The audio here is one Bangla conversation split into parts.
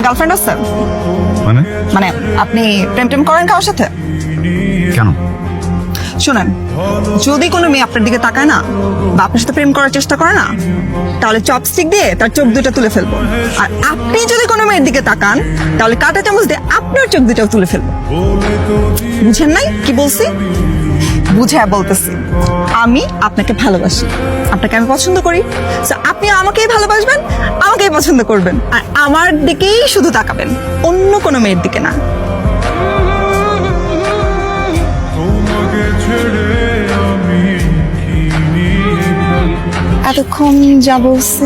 গার্লফ্রেন্ড আছে? মানে মানে আপনি প্রেম টেম করেন কারোর সাথে? কেন? শুনেন, যদি কোনো মেয়ে আপনার দিকে তাকায় না বা আপনার সাথে প্রেম করার চেষ্টা করে না, তাহলে চপস্টিক দিয়ে তার চোখ দুটো তুলে ফেলবো। আর আপনি যদি কোনো মেয়ের দিকে তাকান, তাহলে কাঁটা চামচ দিয়ে আপনার চোখ দুটাও তুলে ফেলবো। বুঝেন নাই কি বলছি? বুঝে বলতেছি, আমি আপনাকে ভালোবাসি, আপনাকে আমি পছন্দ করি। So, আপনি আমাকেই ভালোবাসবেন, আমাকেই পছন্দ করবেন, আর আমার দিকেই শুধু তাকাবেন, অন্য কোনো মেয়ের দিকে না। এতক্ষণ যা বলছি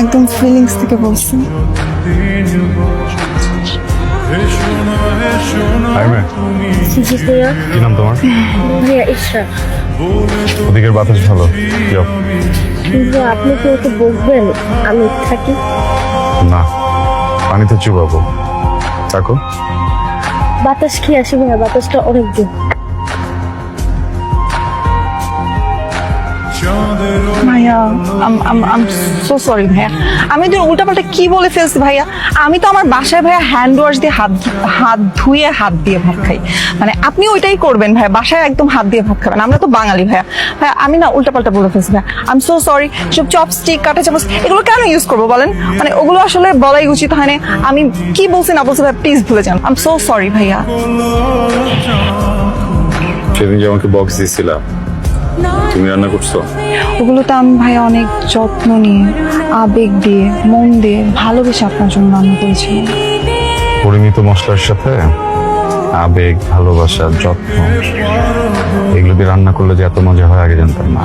একদম ফিলিংস থেকে বলছি। হাই মে, জি ভাইয়া। কি নাম তোমার? ভাইয়া ইশরা। ওদিকের বাতাস ভালো। কিন্তু আপনি কি ওকে বলবেন আমি থাকি? না, পানিতে চুবাবো। থাকো। বাতাস কি আসে ভাইয়া? বাতাসটা অনেক দূর। ভাইয়া আম সো সরি ভাইয়া, আমি তো উল্টাপাল্টা কি বলে ফেলছি ভাইয়া। আমি তো আমার বাসায় ভাইয়া হ্যান্ড ওয়াশ দিয়ে হাত ধুয়ে হাত দিয়ে ভাত খাই। মানে আপনি ওইটাই করবেন ভাইয়া, বাসায় একদম হাত দিয়ে ভাত খাবেন, আমরা তো বাঙালি ভাইয়া। ভাইয়া আমি না উল্টাপাল্টা বলে ফেলছি ভাইয়া, আই এম সো সরি। সব চপস্টিক, কাঁটা চামচ এগুলো কেন ইউজ করবো বলেন? মানে ওগুলো আসলে বলাই উচিত হয় না। আমি কি বলছি না বলছি ভাইয়া, প্লিজ ভুলে যান। আই এম সো সরি ভাইয়া। সেদিন যে আমাকে বক্স দিয়েছিলা, তুমি রান্না করছো? ওগুলো তো আমি ভাইয়া অনেক যত্ন নিয়ে, আবেগ দিয়ে, মন দিয়ে, ভালোবেসে আপনার জন্য রান্না করেছিলাম। পরিমিত মশলার সাথে আবেগ, ভালোবাসা, যত্ন এগুলো দিয়ে রান্না করলে যে এত মজা হয় আগে জানতাম না।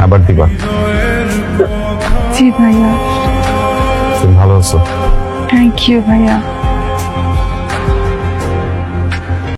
আবার দিবা? জি ভাইয়া। তুমি ভালো আছো? থ্যাংক ইউ ভাইয়া।